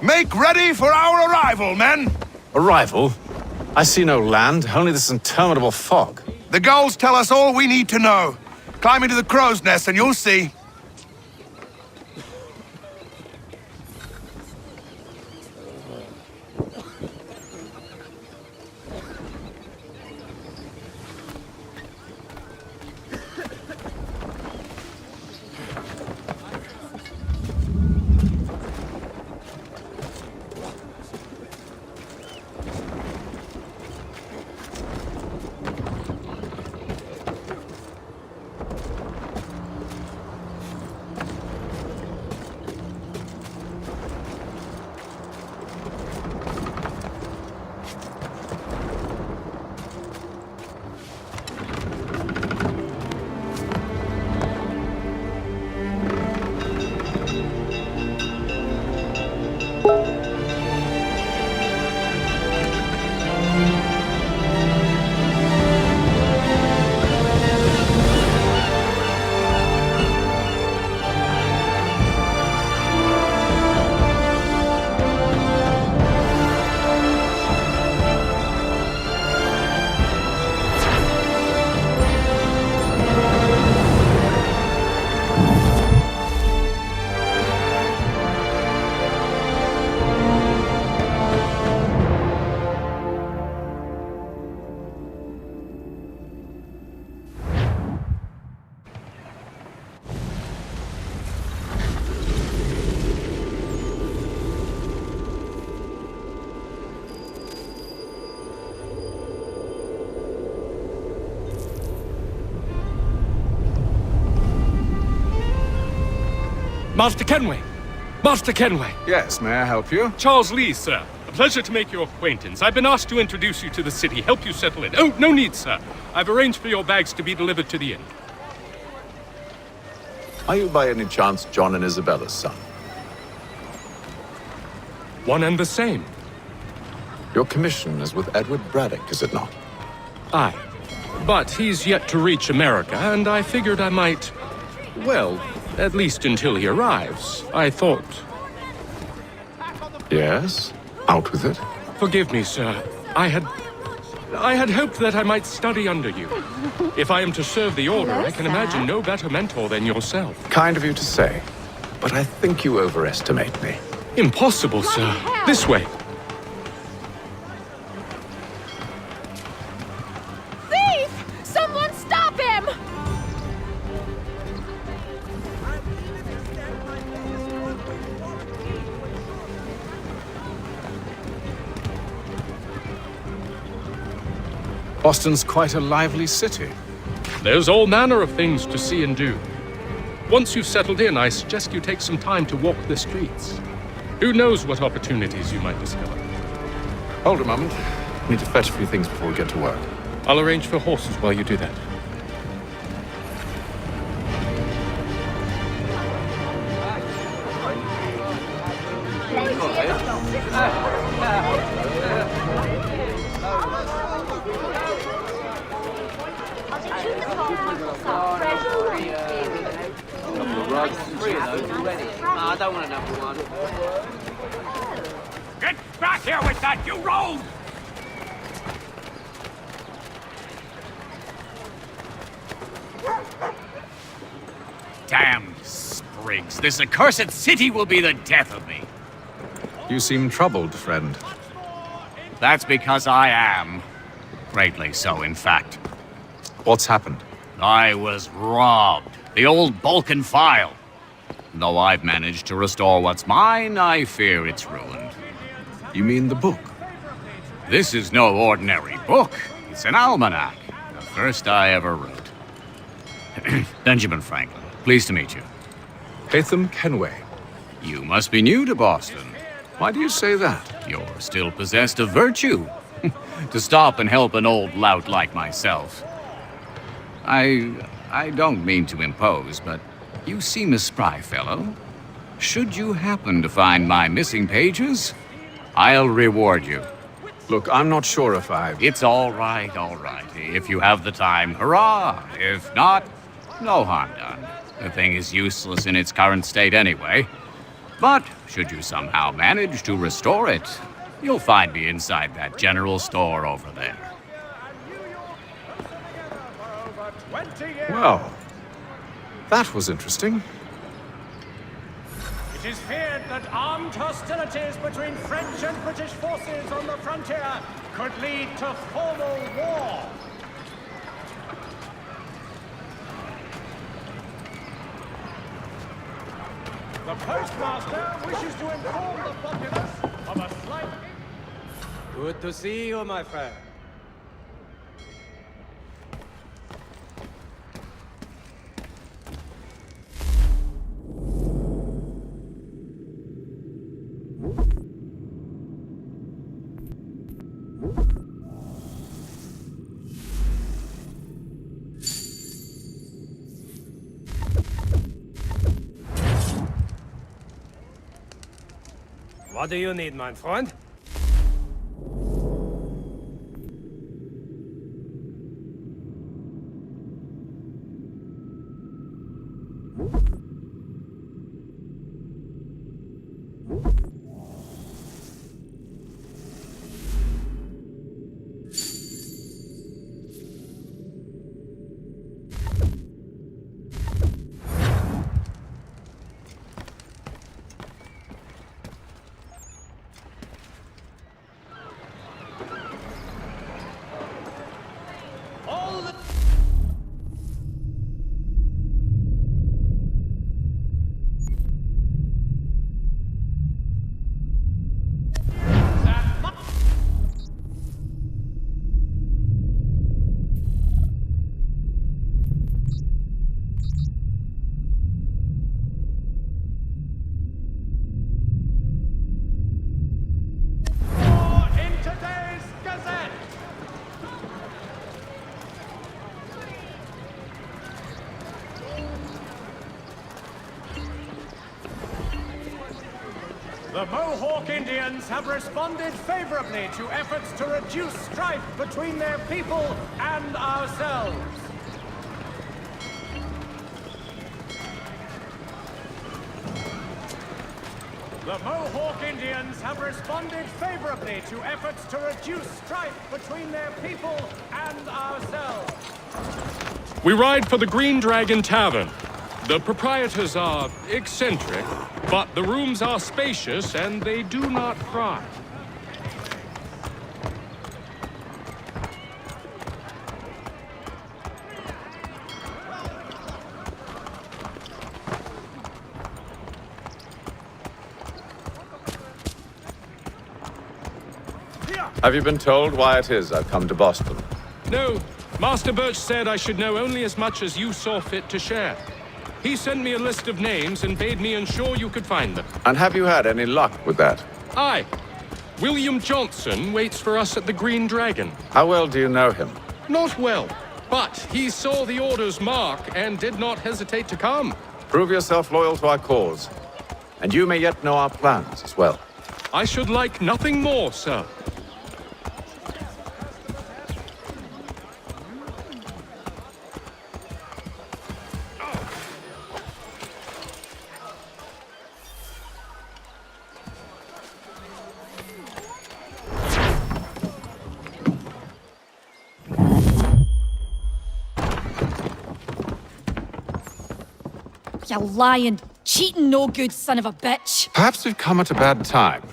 Make ready for our arrival, men! Arrival? I see no land, only this interminable fog. The gulls tell us all we need to know. Climb into the crow's nest and you'll see. Master Kenway! Master Kenway! Yes, may I help you? Charles Lee, sir. A pleasure to make your acquaintance. I've been asked to introduce you to the city, help you settle in. Oh, no need, sir. I've arranged for your bags to be delivered to the inn. Are you by any chance John and Isabella's son? One and the same. Your commission is with Edward Braddock, is it not? Aye. But he's yet to reach America, and I figured I might... well, at least until he arrives. I thought... Yes? Out with it? Forgive me, sir. I had hoped that I might study under you. If I am to serve the Order, I can imagine no better mentor than yourself. Kind of you to say, but I think you overestimate me. Impossible, sir. This way. Thief! Someone stop him! Boston's quite a lively city. There's all manner of things to see and do. Once you've settled in, I suggest you take some time to walk the streets. Who knows what opportunities you might discover. Hold a moment. Need to fetch a few things before we get to work. I'll arrange for horses while you do that. I don't want another one. Get back here with that, you rogue! freaks. This accursed city will be the death of me. You seem troubled, friend. That's because I am. Greatly so, in fact. What's happened? I was robbed. The old Balkan file. Though I've managed to restore what's mine, I fear it's ruined. You mean the book? This is no ordinary book. It's an almanac. The first I ever wrote. Benjamin Franklin, pleased to meet you. Hatham Kenway. You must be new to Boston. Why do you say that? You're still possessed of virtue. To stop and help an old lout like myself. I don't mean to impose, but you seem a spry fellow. Should you happen to find my missing pages, I'll reward you. Look, I'm not sure if It's all right, all right. If you have the time, hurrah! If not, no harm done. The thing is useless in its current state anyway. But should you somehow manage to restore it, you'll find me inside that general store over there. Well, that was interesting. It is feared that armed hostilities between French and British forces on the frontier could lead to formal war. The postmaster wishes to inform the populace of a slight... Good to see you, my friend. What do you need, my friend? The Mohawk Indians have responded favorably to efforts to reduce strife between their people and ourselves. The Mohawk Indians have responded favorably to efforts to reduce strife between their people and ourselves. We ride for the Green Dragon Tavern. The proprietors are eccentric, but the rooms are spacious and they do not cry. Have you been told why it is I've come to Boston? No, Master Birch said I should know only as much as you saw fit to share. He sent me a list of names and bade me ensure you could find them. And have you had any luck with that? Aye. William Johnson waits for us at the Green Dragon. How well do you know him? Not well, but he saw the order's mark and did not hesitate to come. Prove yourself loyal to our cause, and you may yet know our plans as well. I should like nothing more, sir. You lying Cheating no good, son of a bitch. Perhaps we've come at a bad time.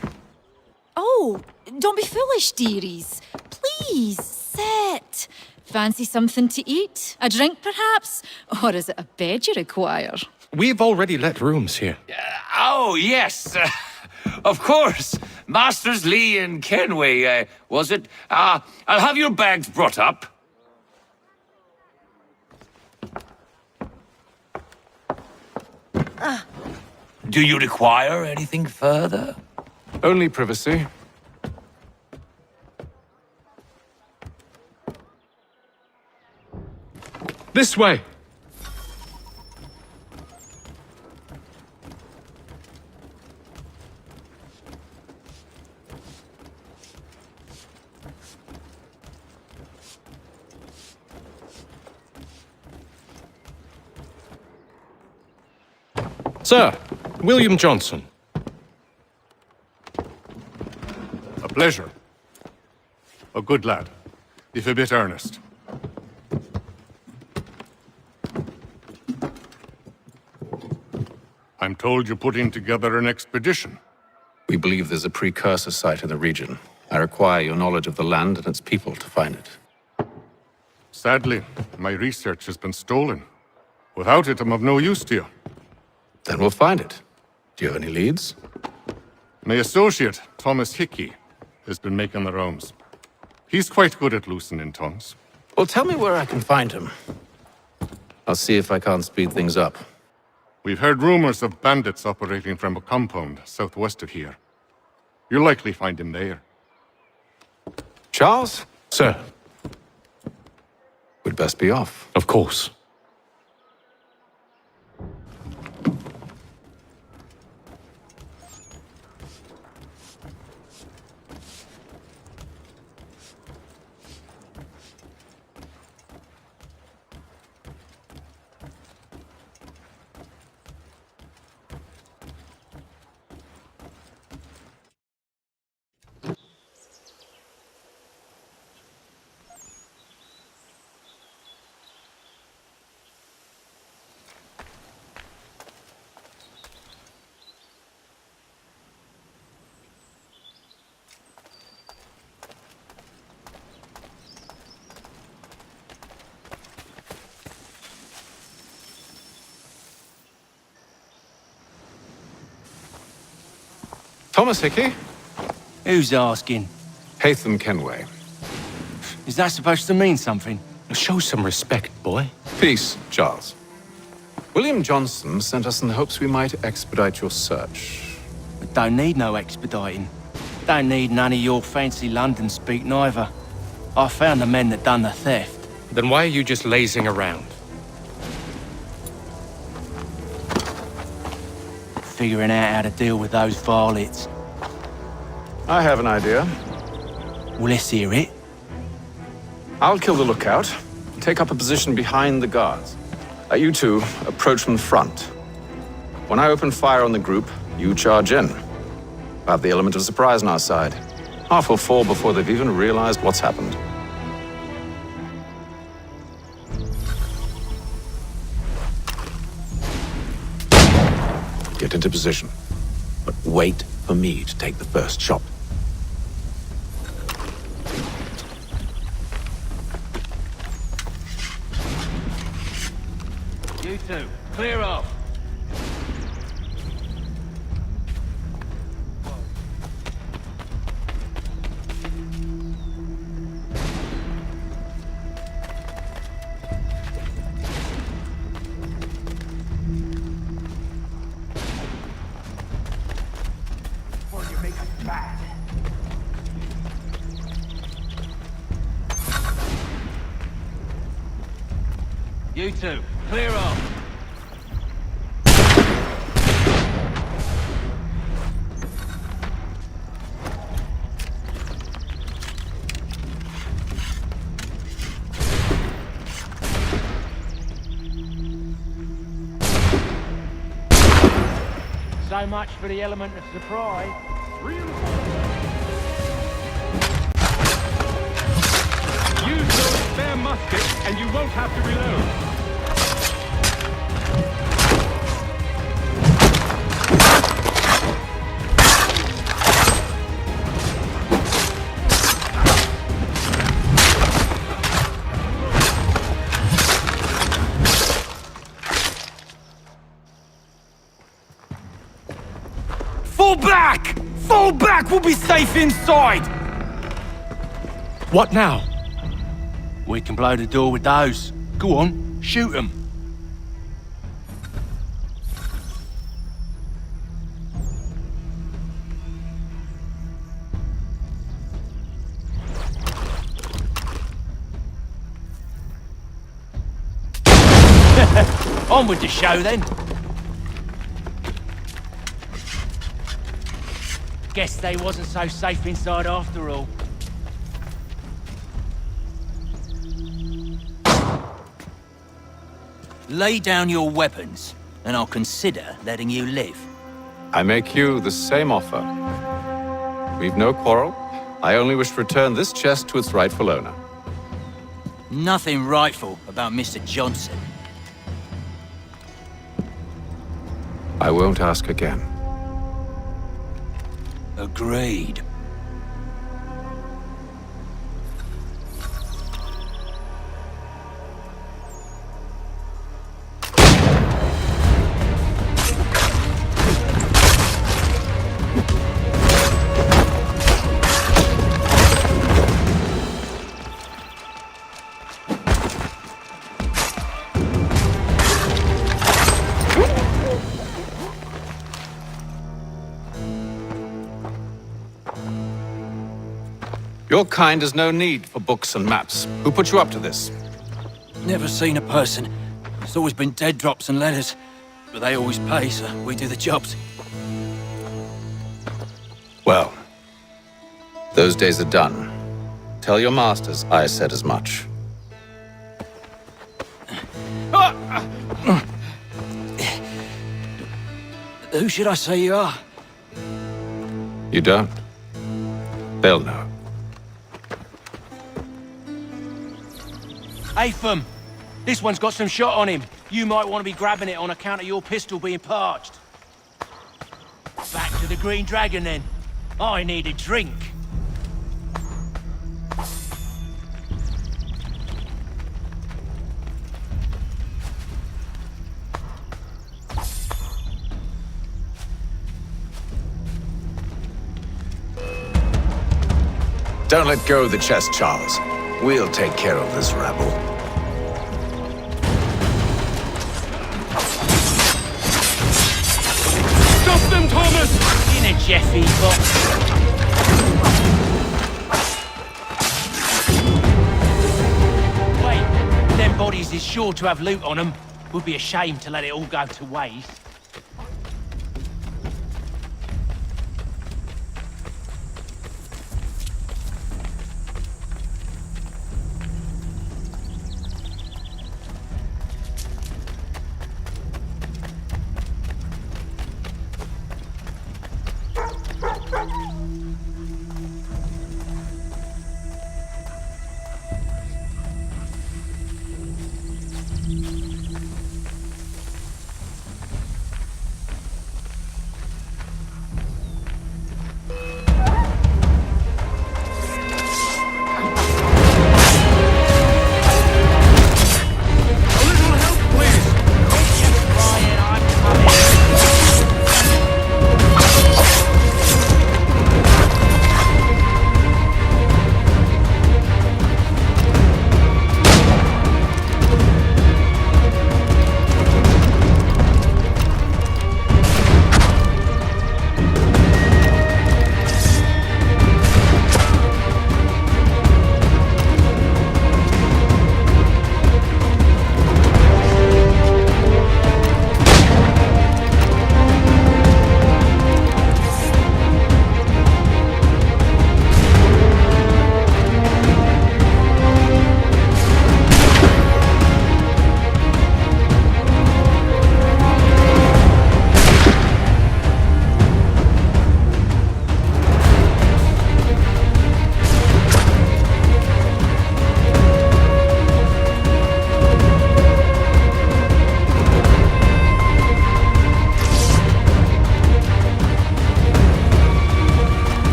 Oh, don't be foolish, dearies. Please, sit. Fancy something to eat? A drink, perhaps? Or is it a bed you require? We've already let rooms here. Oh, yes. Of course. Masters Lee and Kenway, was it? I'll have your bags brought up. Do you require anything further? Only privacy. This way! Sir, William Johnson. A pleasure. A good lad, if a bit earnest. I'm told you're putting together an expedition. We believe there's a precursor site in the region. I require your knowledge of the land and its people to find it. Sadly, my research has been stolen. Without it, I'm of no use to you. Then we'll find it. Do you have any leads? My associate, Thomas Hickey, has been making the rounds. He's quite good at loosening tongues. Well, tell me where I can find him. I'll see if I can't speed things up. We've heard rumors of bandits operating from a compound southwest of here. You'll likely find him there. Charles? Sir, We'd best be off. of course. Thomas Hickey? Who's asking? Haytham Kenway. Is that supposed to mean something? Show some respect, boy. Peace, Charles. William Johnson sent us in the hopes we might expedite your search. We don't need no expediting. Don't need none of your fancy London speak neither. I found the men that done the theft. Then why are you just lazing around? Figuring out how to deal with those varlets. I have an idea. Well, let's hear it. I'll kill the lookout, take up a position behind the guards. You two approach from the front. When I open fire on the group, you charge in. We'll have the element of surprise on our side. Half will fall before they've even realized what's happened. Get into position, but wait for me to take the first shot. You two, clear off. You two, clear off. So much for the element of surprise. Use those spare muskets and you won't have to reload. Fall back! We'll be safe inside! What now? We can blow the door with those. Go on, shoot them. On with the show, then. Guess they wasn't so safe inside after all. Lay down your weapons, and I'll consider letting you live. I make you the same offer. We've no quarrel. I only wish to return this chest to its rightful owner. Nothing rightful about Mr. Johnson. I won't ask again. Agreed. Your kind has no need for books and maps. Who put you up to this? Never seen a person. It's always been dead drops and letters. But they always pay, so we do the jobs. Well, those days are done. Tell your masters I said as much. Who should I say you are? You don't? They'll know. Atham, this one's got some shot on him. You might want to be grabbing it on account of your pistol being parched. Back to the Green Dragon, then. I need a drink. Don't let go of the chest, Charles. We'll take care of this rabble. Stop them, Thomas! In a Jeffy box. Wait, them bodies is sure to have loot on them. Would be a shame to let it all go to waste.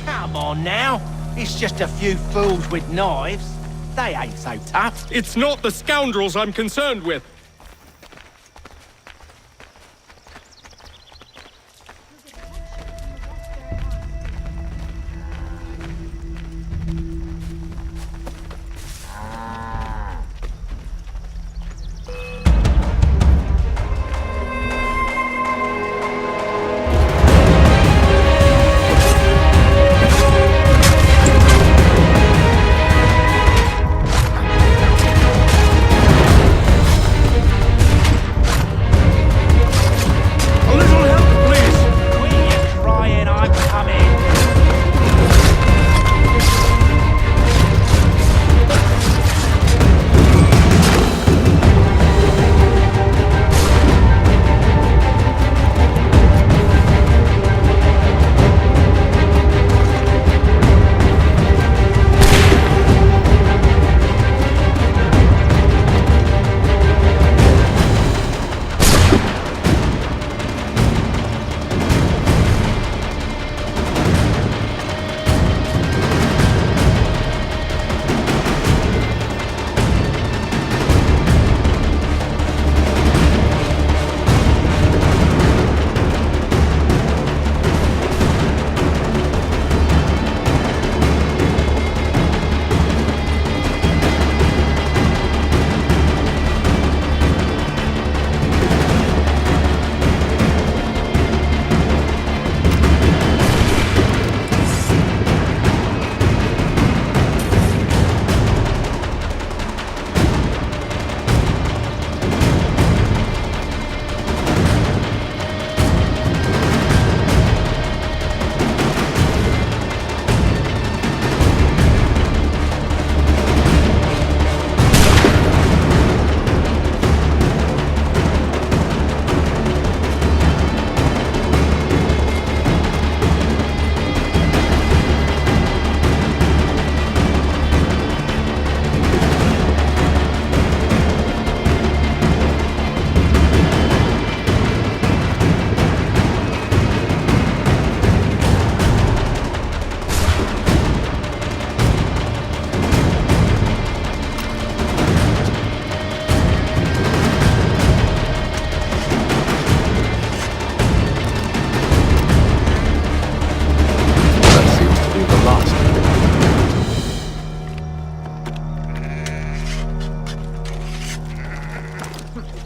Come on now. It's just a few fools with knives. They ain't so tough. It's not the scoundrels I'm concerned with.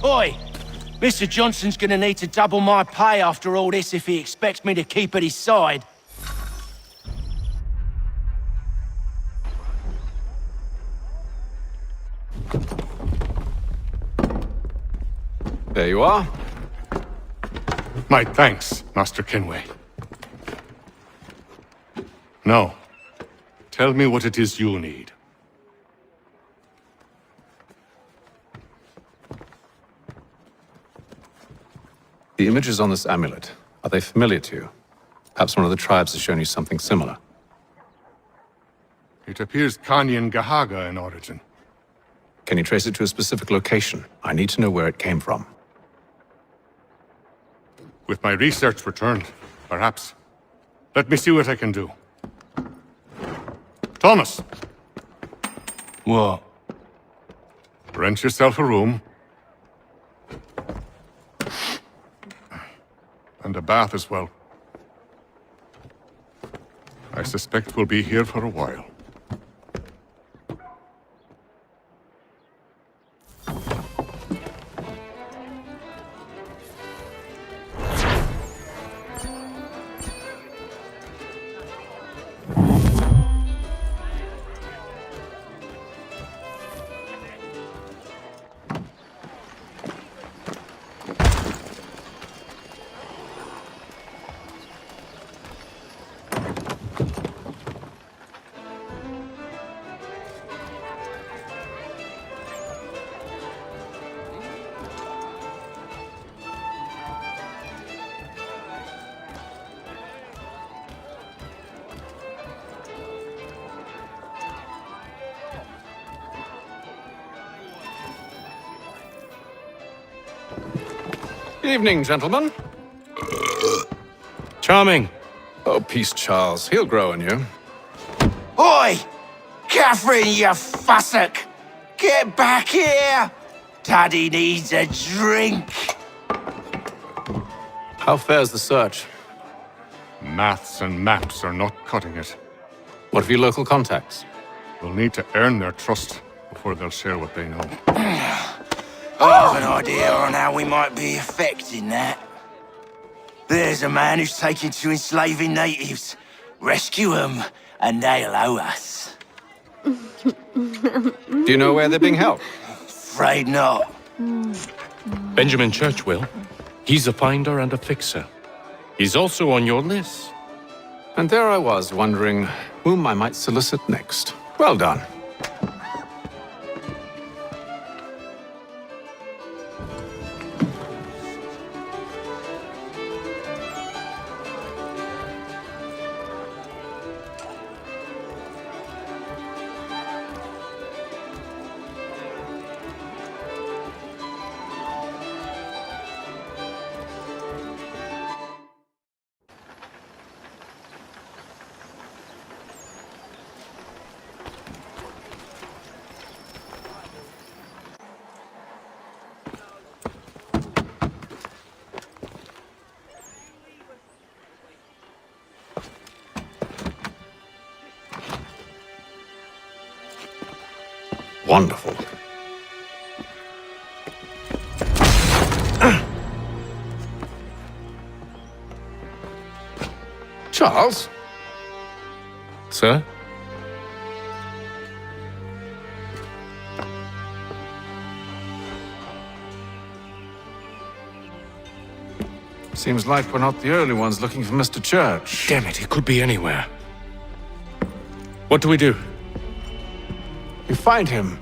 Oi! Mr. Johnson's gonna need to double my pay after all this if he expects me to keep at his side. There you are. My thanks, Master Kenway. Now, tell me what it is you need. The images on this amulet, are they familiar to you? Perhaps one of the tribes has shown you something similar. It appears Kanyan Gahaga in origin. Can you trace it to a specific location? I need to know where it came from. With my research returned, perhaps. Let me see what I can do. Thomas! What? Rent yourself a room. And a bath as well. I suspect we'll be here for a while. Evening, gentlemen. Charming. Oh, peace, Charles. He'll grow on you. Oi! Catherine, you fussock! Get back here! Daddy needs a drink! How fares the search? Maths and maps are not cutting it. What of your local contacts? We'll need to earn their trust before they'll share what they know. I have an idea on how we might be affecting that. There's a man who's taken to enslaving natives. Rescue them, and they'll owe us. Do you know where they're being held? Afraid not. Benjamin Church will. He's a finder and a fixer. He's also on your list. And there I was, wondering whom I might solicit next. Well done. Wonderful. Charles? Sir? Seems like we're not the only ones looking for Mr. Church. Damn it, he could be anywhere. What do we do? You find him.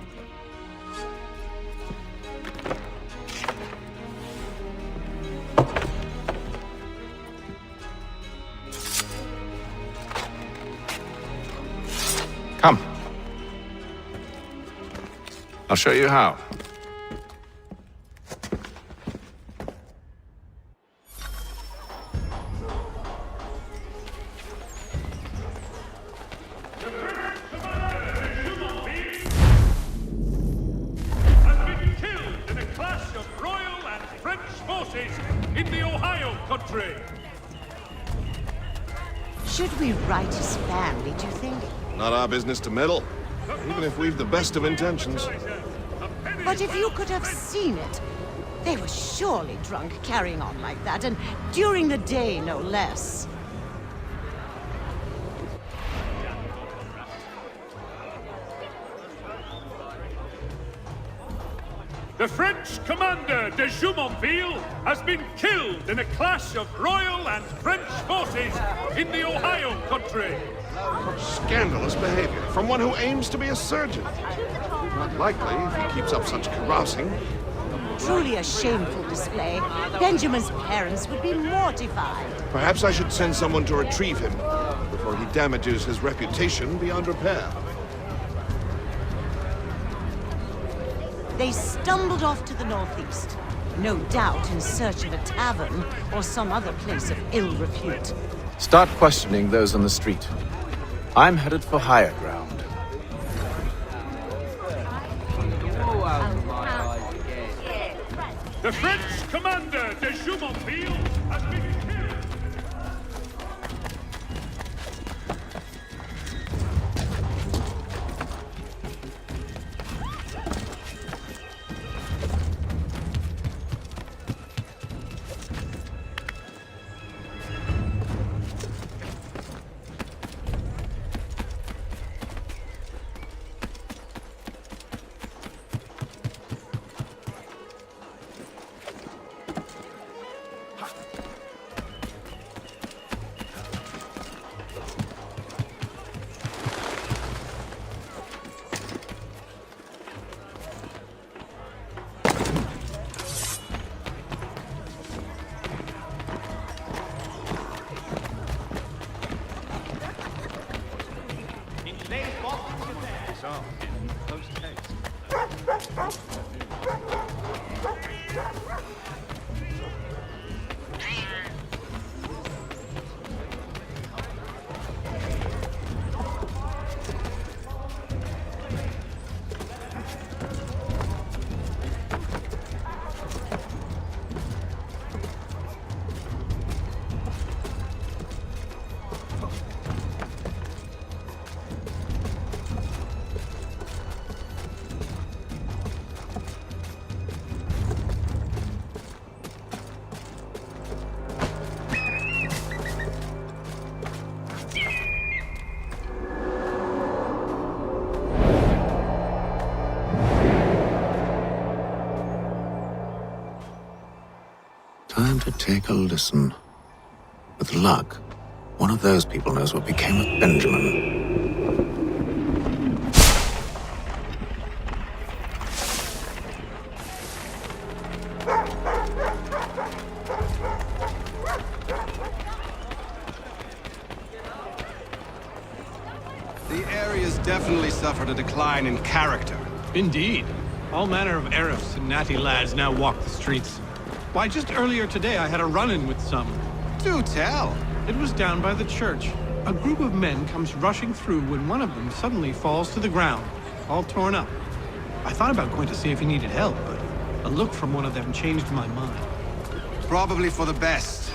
Come. I'll show you how. Should we write his family, do you think? Not our business to meddle, even if we've the best of intentions. But if you could have seen it, they were surely drunk carrying on like that, and during the day, no less. The French commander de Jumonville has been killed in a clash of Royal and French forces in the Ohio country. Scandalous behavior from one who aims to be a surgeon. Not likely if he keeps up such carousing. Truly a shameful display. Benjamin's parents would be mortified. Perhaps I should send someone to retrieve him before he damages his reputation beyond repair. They stumbled off to the northeast, no doubt in search of a tavern or some other place of ill repute. Start questioning those on the street. I'm headed for higher ground. The French commander de Jumonville has been killed. Time to take a listen. With luck, one of those people knows what became of Benjamin. The area's definitely suffered a decline in character. Indeed. All manner of Arifs and natty lads now walk the streets. Why, just earlier today I had a run-in with some. Do tell. It was down by the church. A group of men comes rushing through when one of them suddenly falls to the ground, all torn up. I thought about going to see if he needed help, but a look from one of them changed my mind. Probably for the best.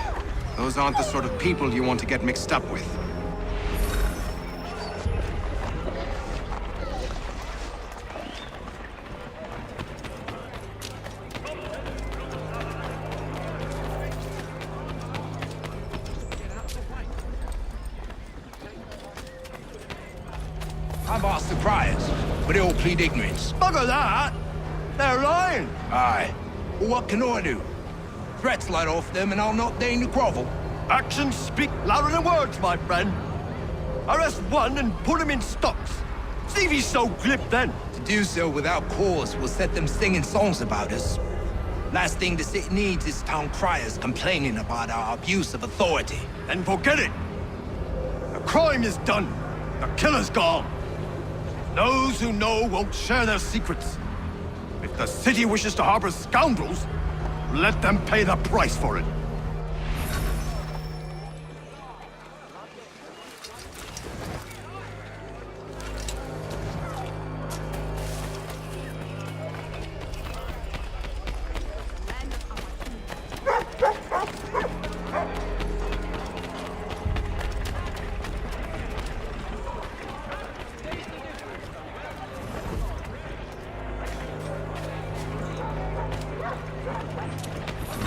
Those aren't the sort of people you want to get mixed up with. I've asked the criers, but they all plead ignorance. Bugger that! They're lying! Aye. Well, what can I do? Threats light off them and I'll not deign to grovel. Actions speak louder than words, my friend. Arrest one and put him in stocks. See if he's so glib then. To do so without cause will set them singing songs about us. Last thing the city needs is town criers complaining about our abuse of authority. Then forget it. The crime is done. The killer's gone. Those who know won't share their secrets. If the city wishes to harbor scoundrels, let them pay the price for it.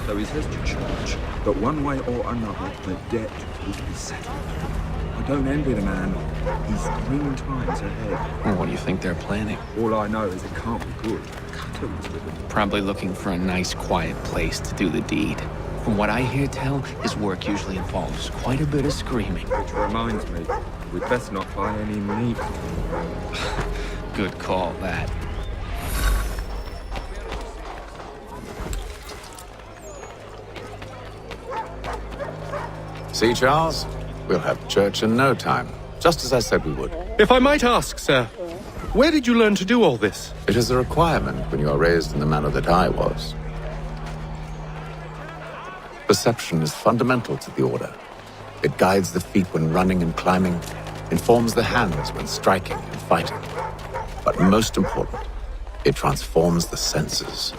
So he says to church that one way or another the debt will be settled. I don't envy the man. He's 3 times ahead. Well, what do you think they're planning? All I know is it can't be good. Customs with him. Probably looking for a nice, quiet place to do the deed. From what I hear tell, his work usually involves quite a bit of screaming. Which reminds me, we'd best not buy any meat. Good call, that. See, Charles? We'll have church in no time, just as I said we would. If I might ask, sir, where did you learn to do all this? It is a requirement when you are raised in the manner that I was. Perception is fundamental to the Order. It guides the feet when running and climbing, informs the hands when striking and fighting. But most important, it transforms the senses,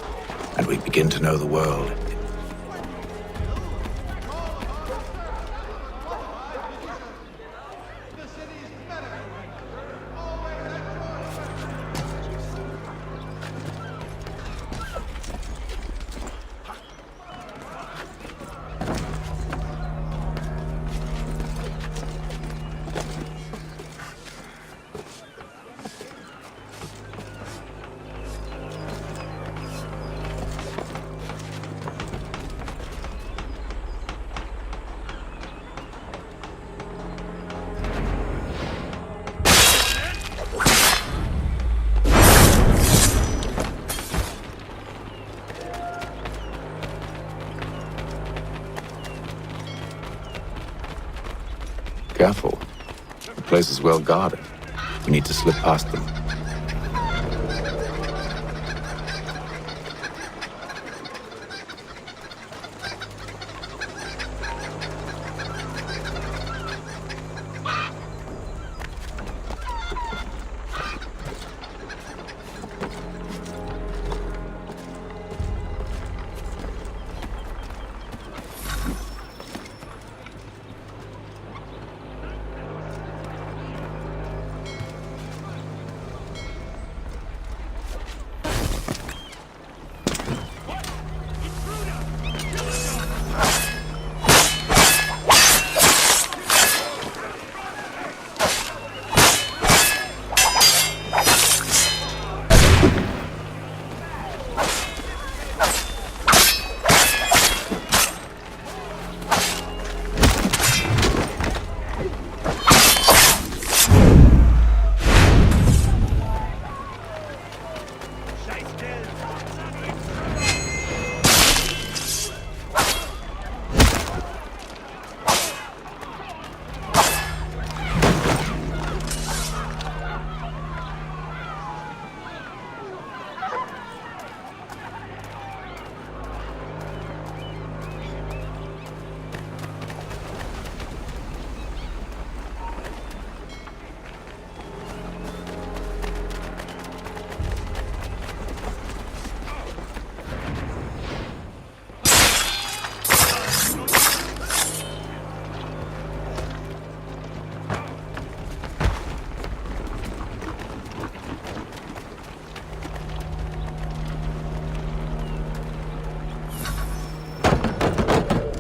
and we begin to know the world. Careful. The place is well guarded. We need to slip past them.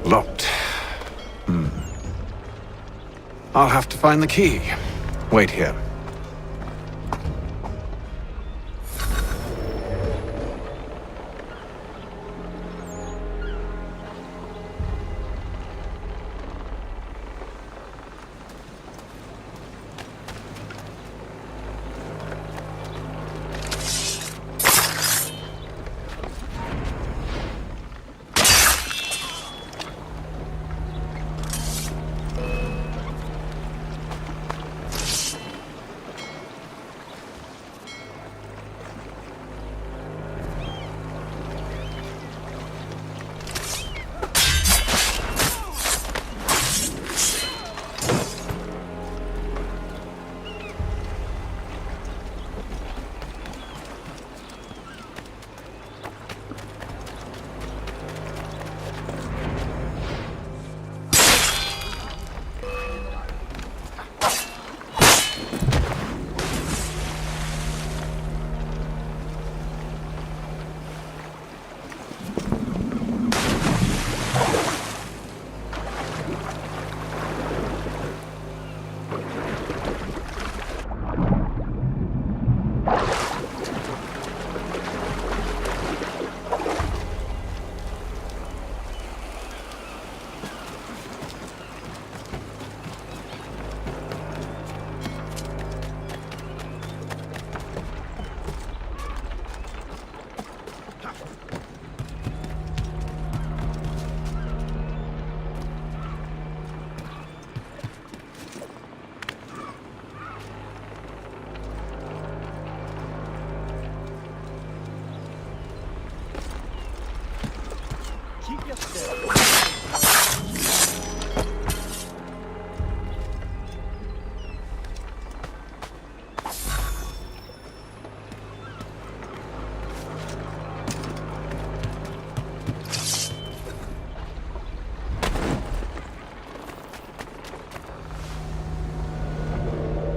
Locked. I'll have to find the key. Wait here.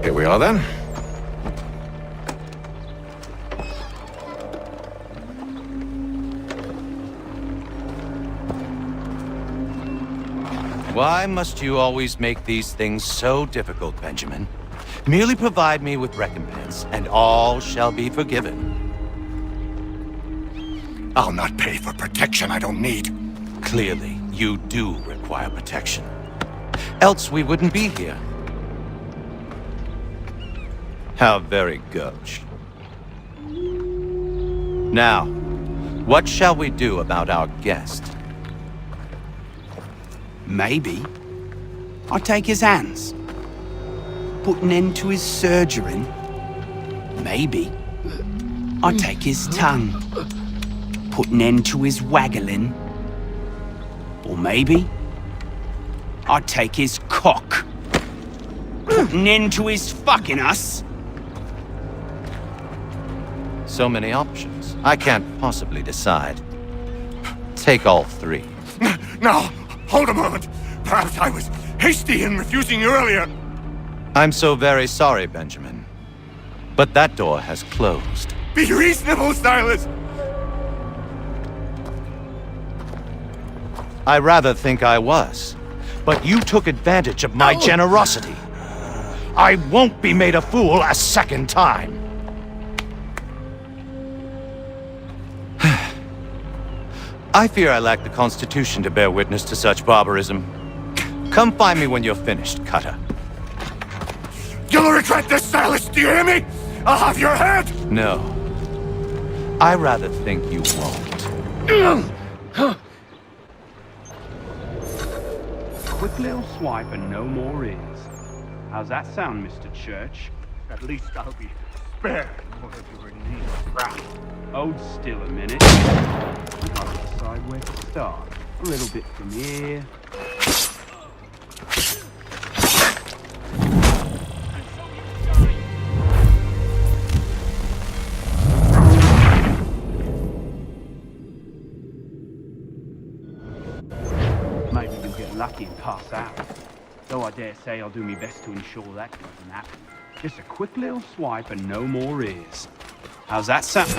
Here we are then. Why must you always make these things so difficult, Benjamin? Merely provide me with recompense, and all shall be forgiven. I'll not pay for protection I don't need. Clearly, you do require protection. Else we wouldn't be here. How very gauche. Now, what shall we do about our guest? Maybe I'll take his hands, put an end to his surgering. Maybe I'll take his tongue, put an end to his waggling. Or maybe I'll take his cock, put an end to his fucking us. So many options. I can't possibly decide. Take all three. Now, hold a moment. Perhaps I was hasty in refusing you earlier. I'm so very sorry, Benjamin. But that door has closed. Be reasonable, Silas! I rather think I was. But you took advantage of my generosity. I won't be made a fool a second time. I fear I lack the constitution to bear witness to such barbarism. Come find me when you're finished, Cutter. You'll regret this, Silas, do you hear me? I'll have your head! No. I rather think you won't. Quick little swipe and no more is. How's that sound, Mr. Church? At least I'll be spared whatever it needs. Hold still a minute. I've got to decide where to start. A little bit from here. Maybe you'll get lucky and pass out. Though I dare say I'll do my best to ensure that doesn't happen. Just a quick little swipe and no more is. How's that sound?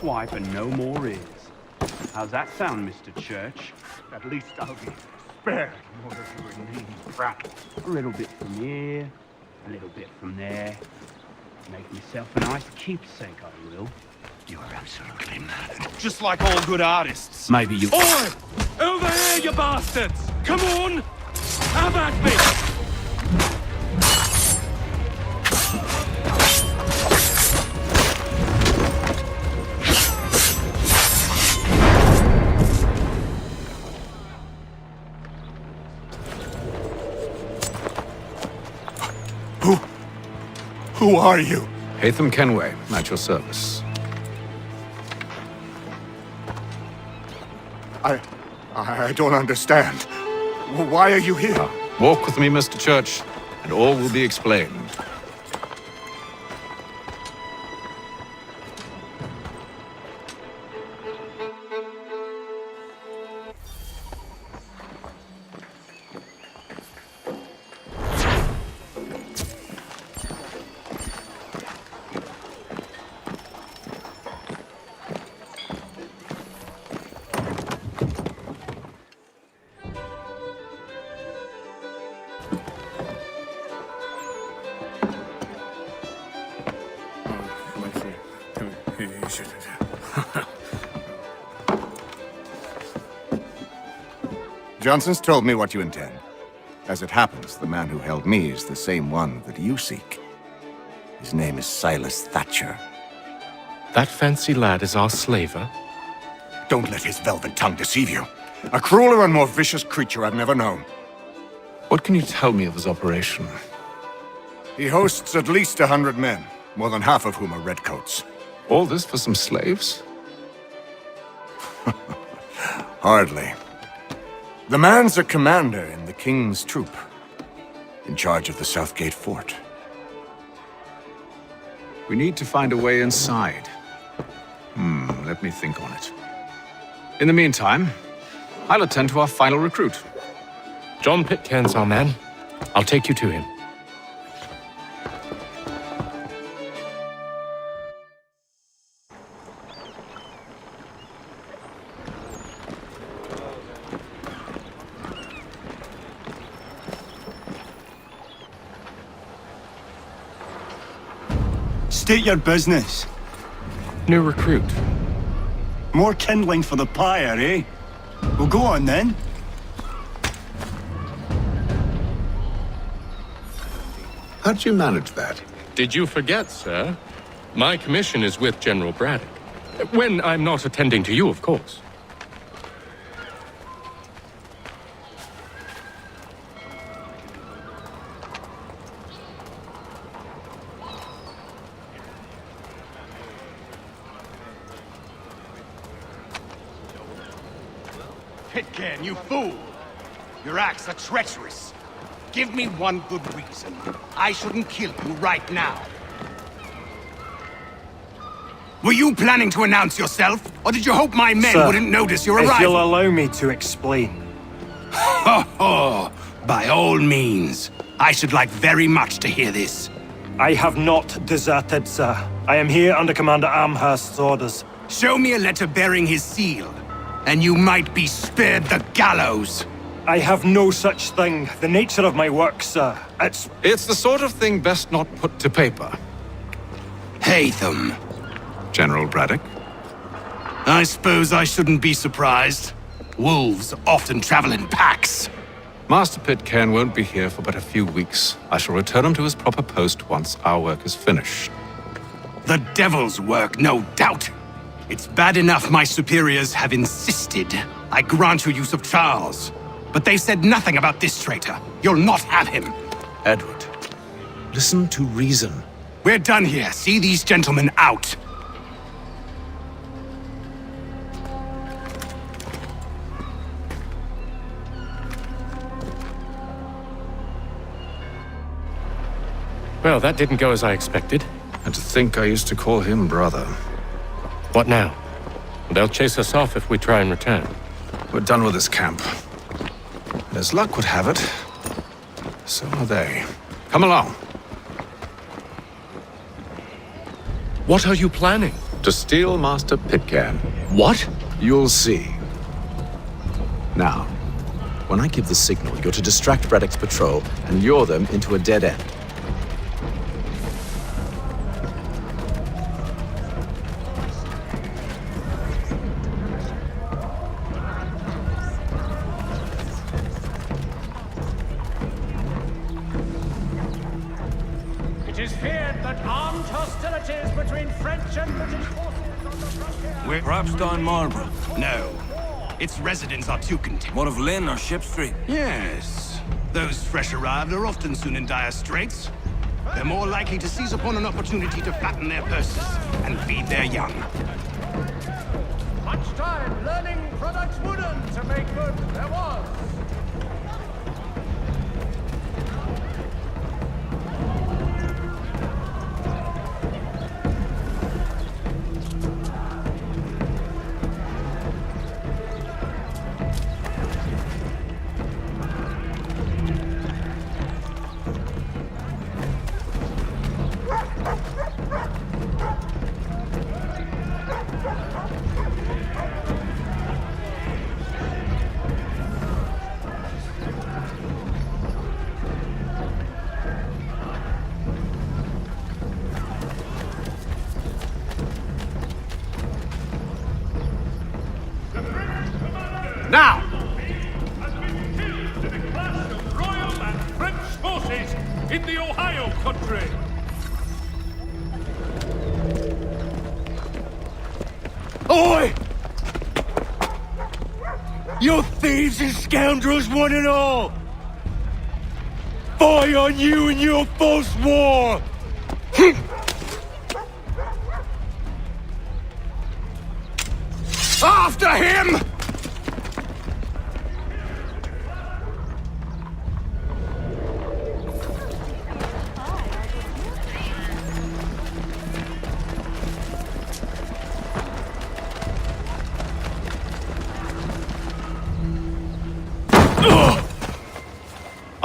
swipe and no more is. How's that sound, Mr. Church? At least I'll be spared more of your inane prattle. A little bit from here, a little bit from there. Make myself a nice keepsake, I will. You are absolutely mad. Just like all good artists. Maybe you... Oi! Over here, you bastards! Come on! Have at me! Who are you? Haytham Kenway, at your service. I don't understand. Why are you here? Walk with me, Mr. Church, and all will be explained. Johnson's told me what you intend. As it happens, the man who held me is the same one that you seek. His name is Silas Thatcher. That fancy lad is our slaver? Don't let his velvet tongue deceive you. A crueler and more vicious creature I've never known. What can you tell me of his operation? He hosts at least 100 men, more than half of whom are redcoats. All this for some slaves? Hardly. The man's a commander in the King's troop, in charge of the Southgate Fort. We need to find a way inside. Let me think on it. In the meantime, I'll attend to our final recruit. John Pitcairn's our man. I'll take you to him. State your business. New recruit. More kindling for the pyre, eh? Well, go on then. How'd you manage that? Did you forget, sir? My commission is with General Braddock. When I'm not attending to you, of course. Pitcairn, you fool! Your acts are treacherous. Give me one good reason. I shouldn't kill you right now. Were you planning to announce yourself? Or did you hope my men wouldn't notice your arrival? If you'll allow me to explain. Ho ho! By all means. I should like very much to hear this. I have not deserted, sir. I am here under Commander Amherst's orders. Show me a letter bearing his seal, and you might be spared the gallows. I have no such thing. The nature of my work, sir, It's the sort of thing best not put to paper. Haytham. General Braddock? I suppose I shouldn't be surprised. Wolves often travel in packs. Master Pitcairn won't be here for but a few weeks. I shall return him to his proper post once our work is finished. The devil's work, no doubt. It's bad enough my superiors have insisted I grant you use of Charles. But they said nothing about this traitor. You'll not have him. Edward, listen to reason. We're done here. See these gentlemen out. Well, that didn't go as I expected. And to think I used to call him brother. What now? They'll chase us off if we try and return. We're done with this camp. And as luck would have it, so are they. Come along. What are you planning? To steal Master Pitcairn. What? You'll see. Now, when I give the signal, you're to distract Braddock's patrol and lure them into a dead end. It is feared that armed hostilities between French and British forces on the frontier... We're Rapstein Marlborough. No. Its residents are too content. What of Lynn or Ship Street? Yes. Those fresh arrived are often soon in dire straits. They're more likely to seize upon an opportunity to fatten their purses and feed their young. Much time learning products wooden to make good there was. Now! Has been killed in a clash of Royal and French forces in the Ohio country. Oi! You thieves and scoundrels, one and all! Fie on you and your false war! After him!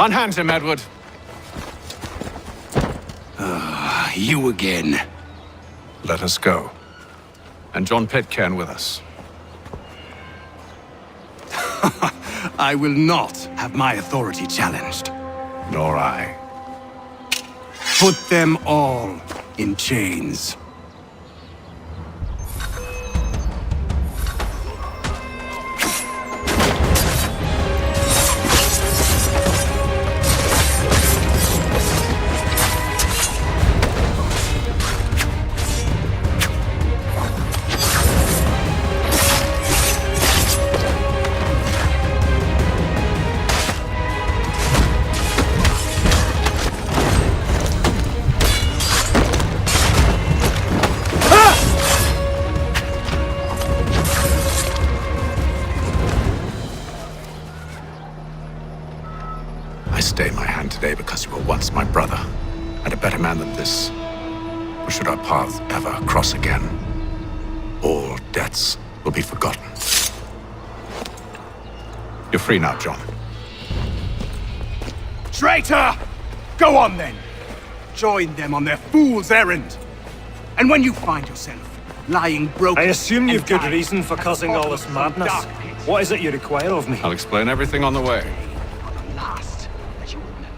Unhand him, Edward. You again. Let us go. And John Pitcairn with us. I will not have my authority challenged. Nor I. Put them all in chains. I stay my hand today because you were once my brother, and a better man than this. For should our paths ever cross again, all debts will be forgotten. You're free now, John. Traitor! Go on then! Join them on their fool's errand! And when you find yourself lying broken... I assume you've good dying reason for causing all this madness. What is it you require of me? I'll explain everything on the way. last that you will remember.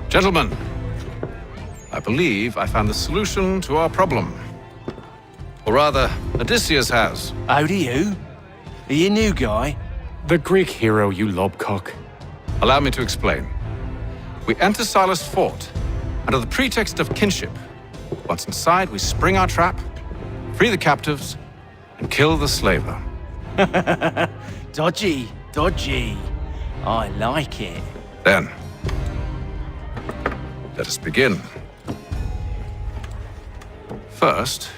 Gentlemen, I believe I found the solution to our problem. Or rather, Odysseus has. How do you? Are you a new guy? The Greek hero, you lobcock. Allow me to explain. We enter Silas' fort under the pretext of kinship. Once inside, we spring our trap, free the captives, and kill the slaver. Dodgy, dodgy. I like it. Then, let us begin. First,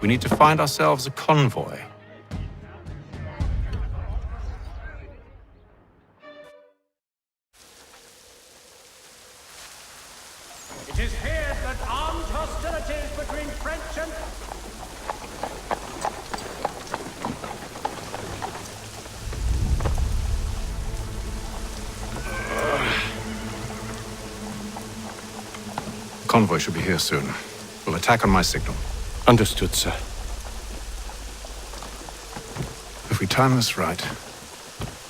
we need to find ourselves a convoy. It is here that armed hostilities between French and... Convoy should be here soon. We'll attack on my signal. Understood, sir. If we time this right,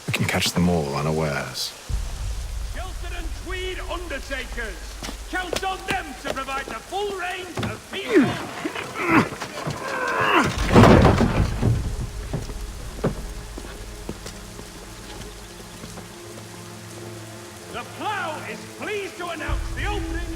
we can catch them all unawares. Shelton and Tweed Undertakers! Count on them to provide the full range of people! The plough is pleased to announce the opening.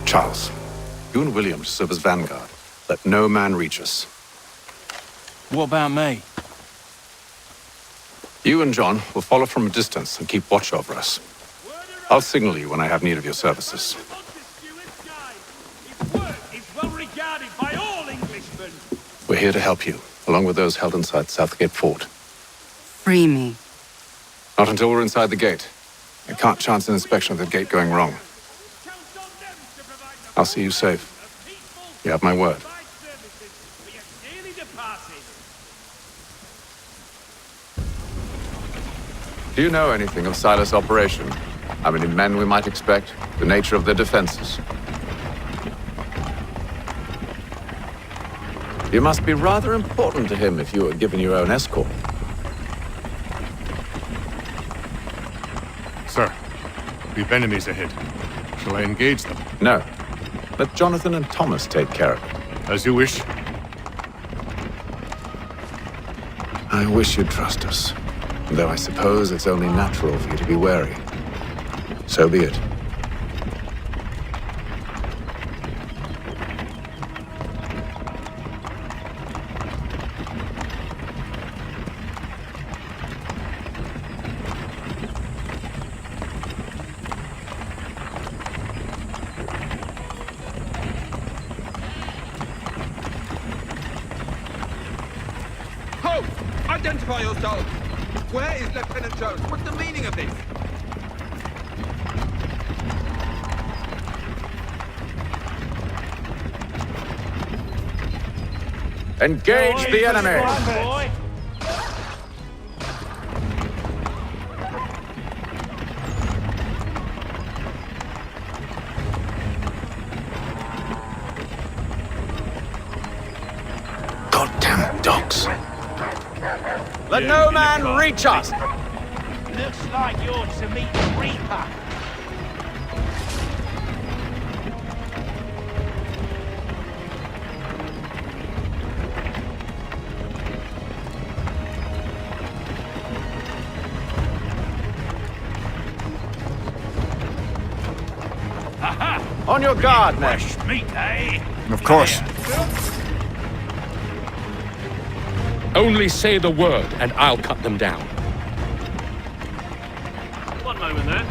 Charles, you and William serve as vanguard. Let no man reach us. What about me? You and John will follow from a distance and keep watch over us. I'll signal you when I have need of your services. His work is well regarded by all Englishmen. We're here to help you, along with those held inside Southgate Fort. Free me. Not until we're inside the gate. I can't chance an inspection of the gate going wrong. I'll see you safe. You have my word. Do you know anything of Silas' operation? How many men we might expect? The nature of their defenses? You must be rather important to him if you were given your own escort. Sir, we've enemies ahead. Shall I engage them? No. Let Jonathan and Thomas take care of it. As you wish. I wish you'd trust us. Though I suppose it's only natural for you to be wary. So be it. Halt! Identify yourselves! Where is Lieutenant Jones? What's the meaning of this? Engage the enemy! Goddamn dogs. Let no man reach us! Looks like you're to meet the Reaper. On your guard, men. Fresh meat, eh? Of course. Only say the word, and I'll cut them down. One moment there.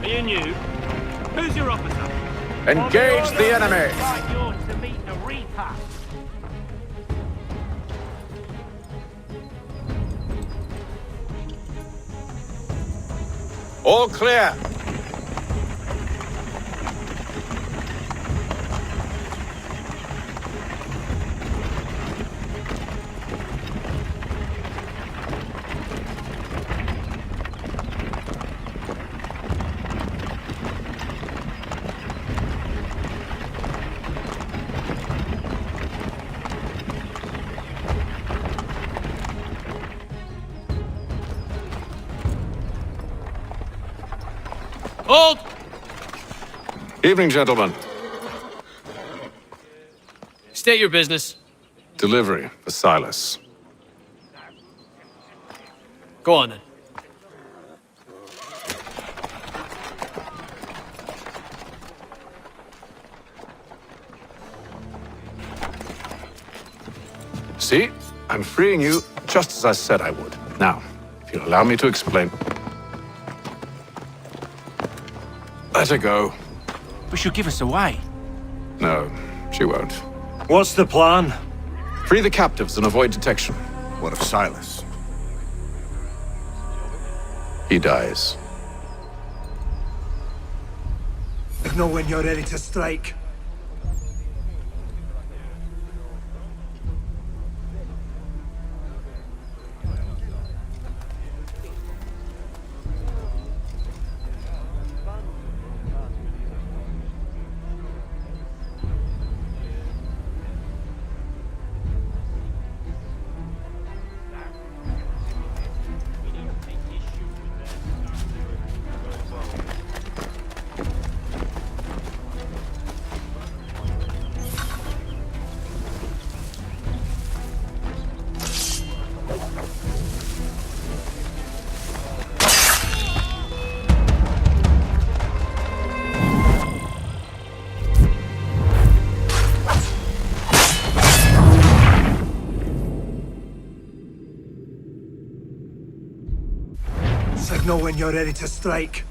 Are you new? Who's your officer? Engage the enemy! Like yours to meet the Reaper. All clear! Hold! Evening, gentlemen. State your business. Delivery for Silas. Go on then. See? I'm freeing you just as I said I would. Now, if you'll allow me to explain. Let her go. But she'll give us away. No, she won't. What's the plan? Free the captives and avoid detection. What of Silas? He dies. Know when you're ready to strike. Signal when you're ready to strike.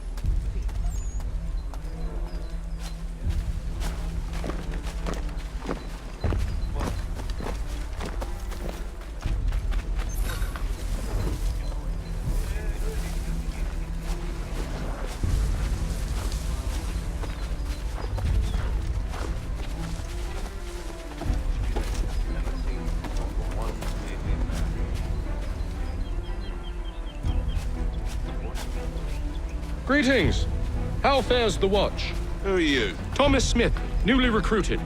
Greetings. How fares the watch? Who are you? Thomas Smith, newly recruited.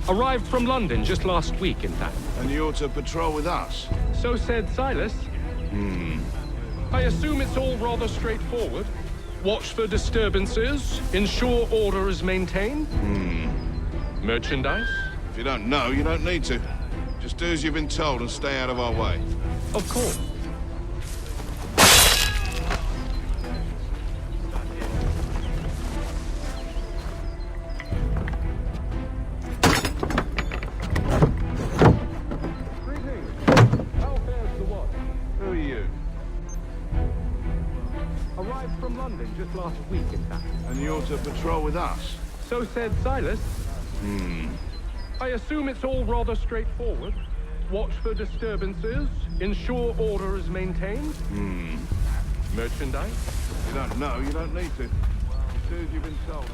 Arrived from London just last week, in fact. And you're to patrol with us? So said Silas. I assume it's all rather straightforward. Watch for disturbances, ensure order is maintained. Merchandise? If you don't know, you don't need to. Just do as you've been told and stay out of our way. Of course. Who are you? Arrived from London just last week, in fact. And you're to patrol with us? So said Silas. I assume it's all rather straightforward. Watch for disturbances, ensure order is maintained. Merchandise? If you don't know, you don't need to. Just do as you've been told.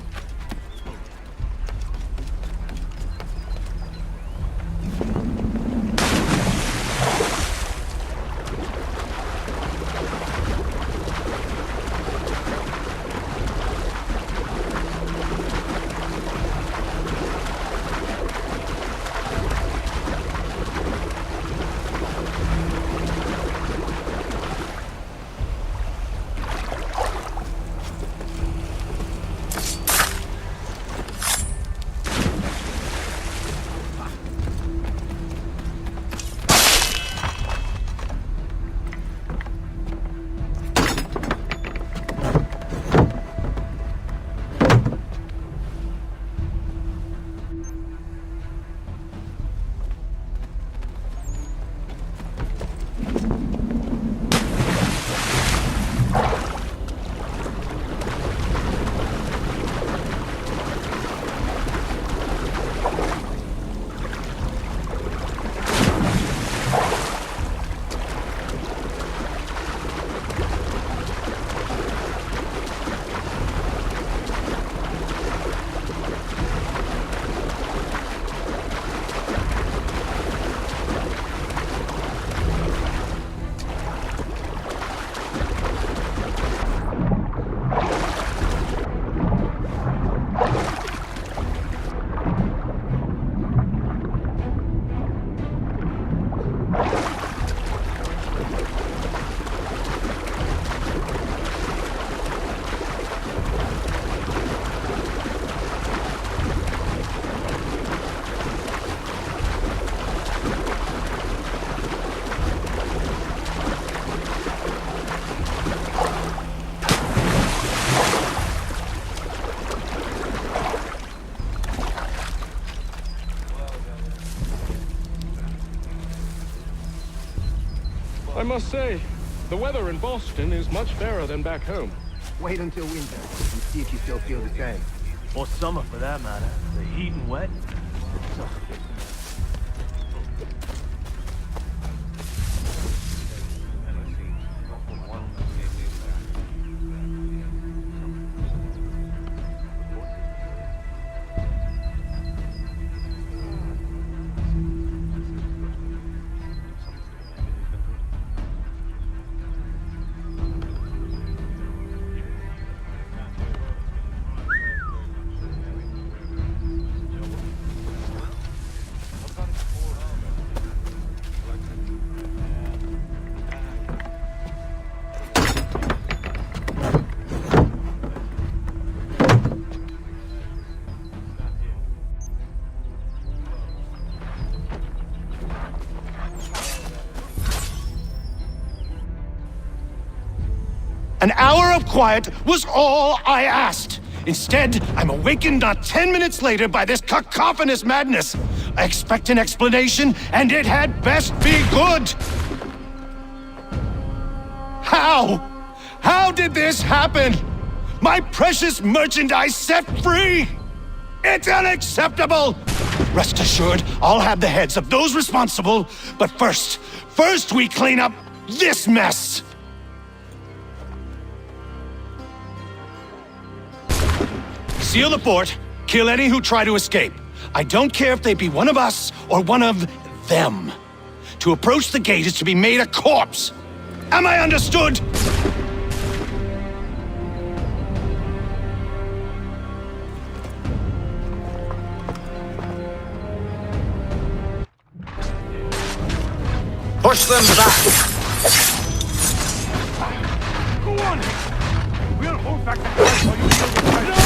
I must say, the weather in Boston is much fairer than back home. Wait until winter and see if you still feel the same. Or summer, for that matter. The heat and wet. It suffocates. An hour of quiet was all I asked. Instead, I'm awakened not 10 minutes later by this cacophonous madness. I expect an explanation, and it had best be good. How? How did this happen? My precious merchandise set free! It's unacceptable! Rest assured, I'll have the heads of those responsible, but first we clean up this mess! Seal the fort, kill any who try to escape. I don't care if they be one of us or one of them. To approach the gate is to be made a corpse. Am I understood? Push them back! Go on! We'll hold back the fight while you deal with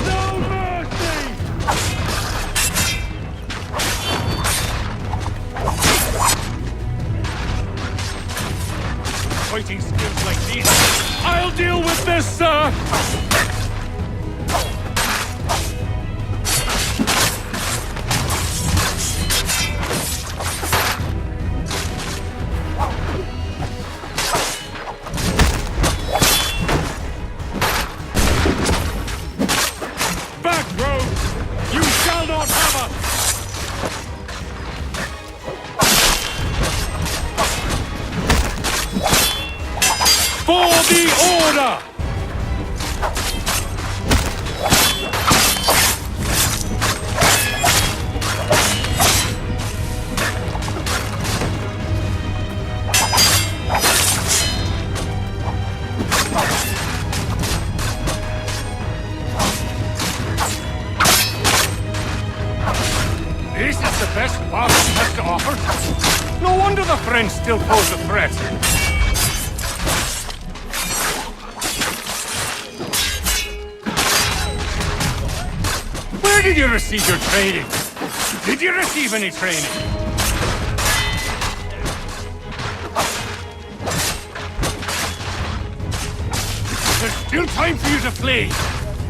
No mercy! Fighting skills like these. I'll deal with this, sir! For the order! This is the best Boston has to offer? No wonder the French still pose a threat. Where did you receive your training? Did you receive any training? There's still time for you to flee.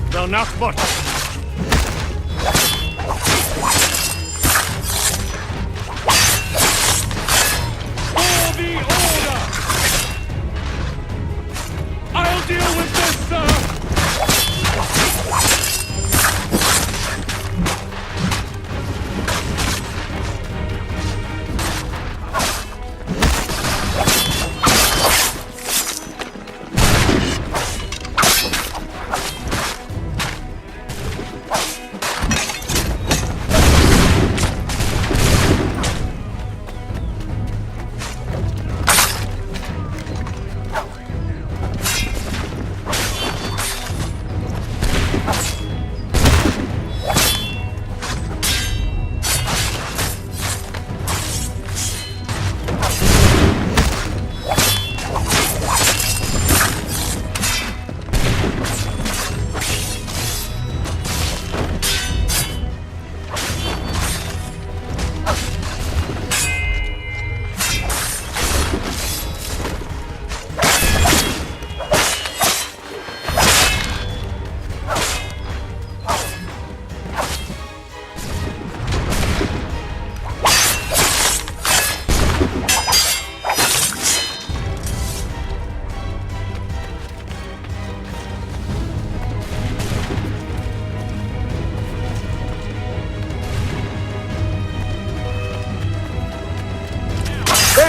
Though not much. For the order! I'll deal with this, sir!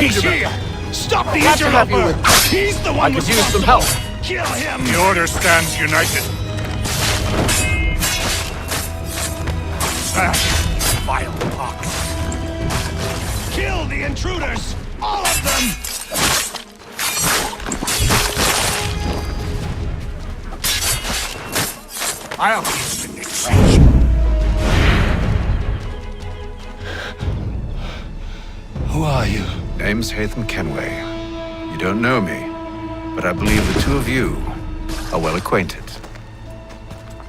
He's here! Stop the Glad to have you interloper! with me. He's the one I could use some help. Kill him! The Order stands united. Vile pox! Kill the intruders! All of them! I'll keep the next range. Who are you? Name's Hatham Kenway. You don't know me, but I believe the two of you are well acquainted.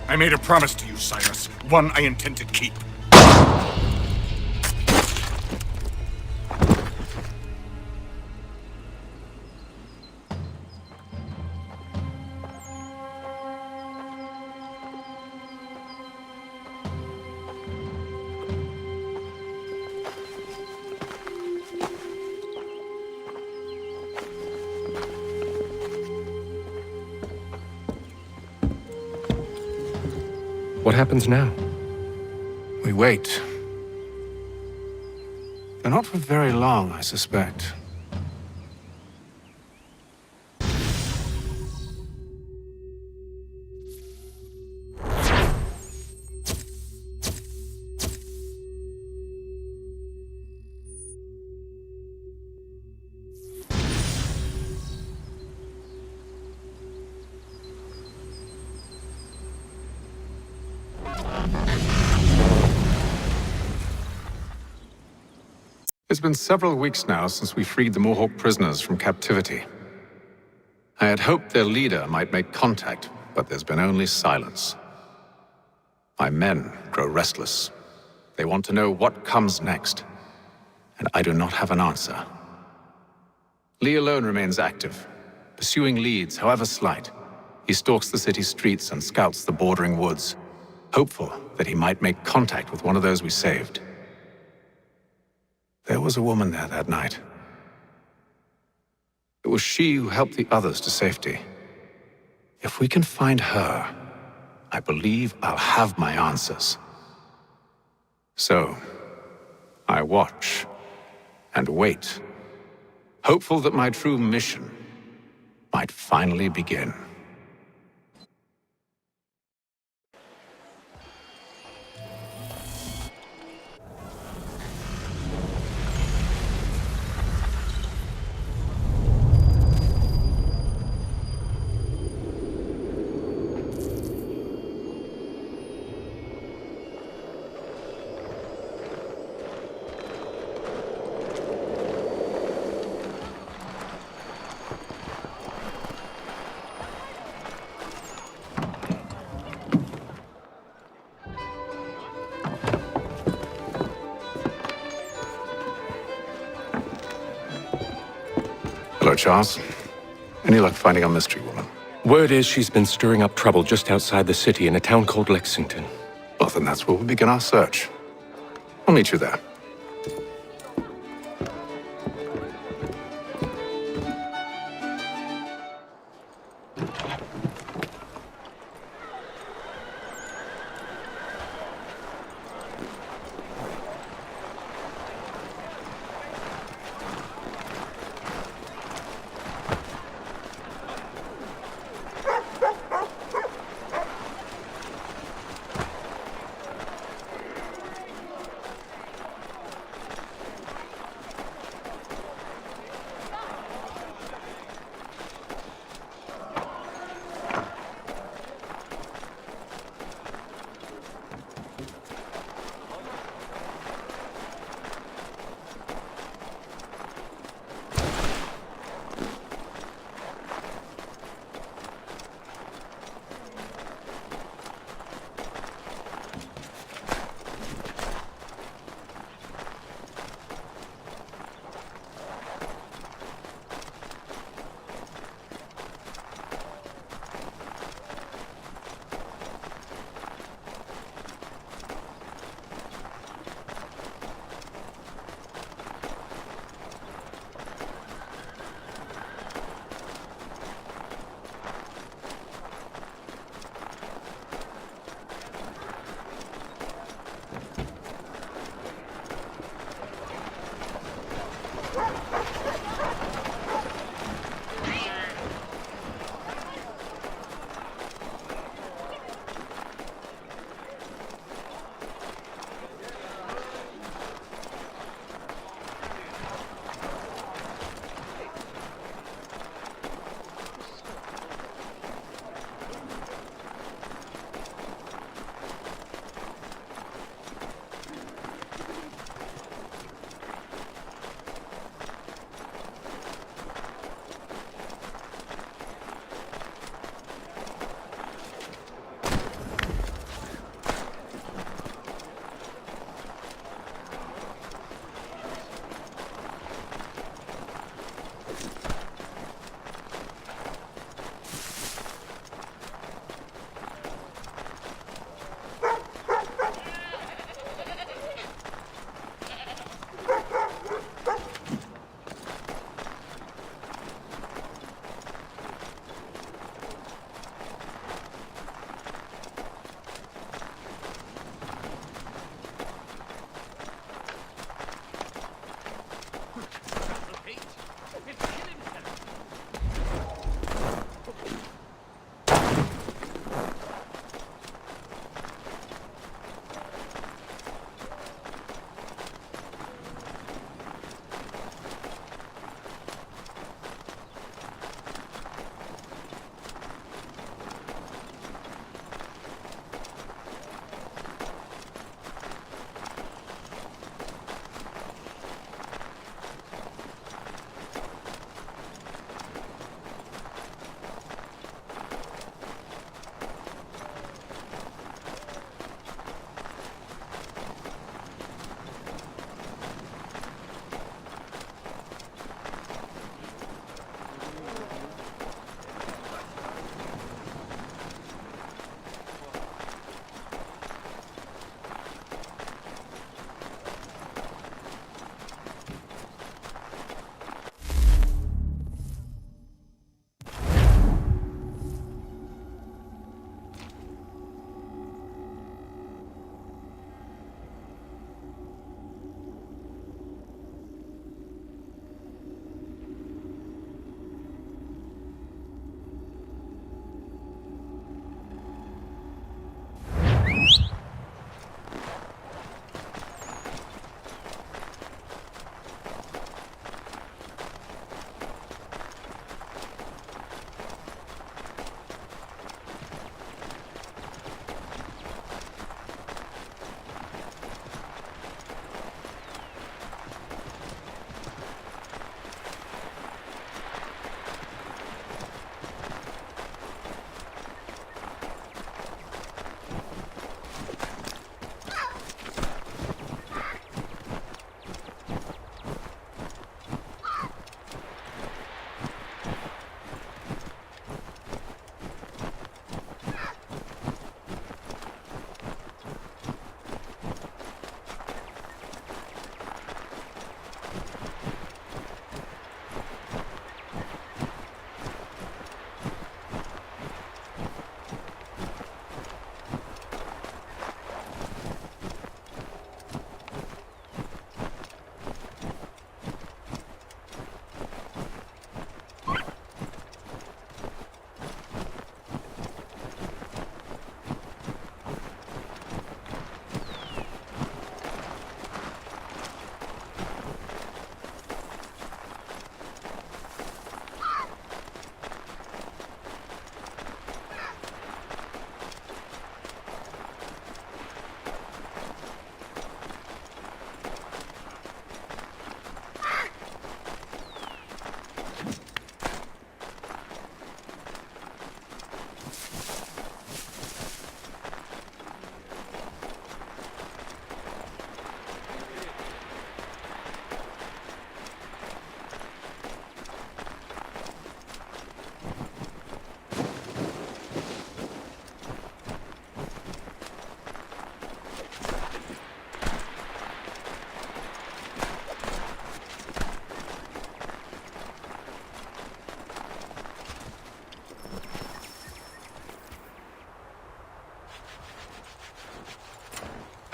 I made a promise to you, Silas. One I intend to keep. What happens now? We wait. But not for very long, I suspect. It's been several weeks now since we freed the Mohawk prisoners from captivity. I had hoped their leader might make contact, but there's been only silence. My men grow restless. They want to know what comes next, and I do not have an answer. Lee alone remains active, pursuing leads, however slight. He stalks the city streets and scouts the bordering woods, hopeful that he might make contact with one of those we saved. There was a woman there that night. It was she who helped the others to safety. If we can find her, I believe I'll have my answers. So, I watch and wait, hopeful that my true mission might finally begin. Hello, Charles. Any luck finding our mystery woman? Word is she's been stirring up trouble just outside the city in a town called Lexington. Well, then that's where we'll begin our search. I'll meet you there.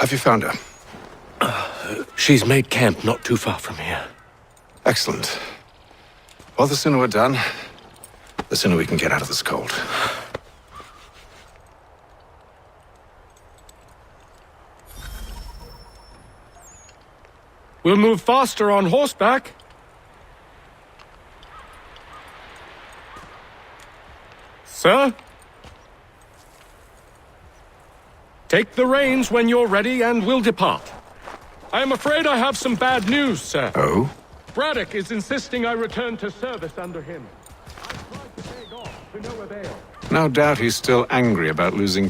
Have you found her? She's made camp not too far from here. Excellent. Well, the sooner we're done, the sooner we can get out of this cold. We'll move faster on horseback. Sir? Take the reins when you're ready, and we'll depart. I am afraid I have some bad news, sir. Oh? Braddock is insisting I return to service under him. I tried to beg off, to no avail. No doubt he's still angry about losing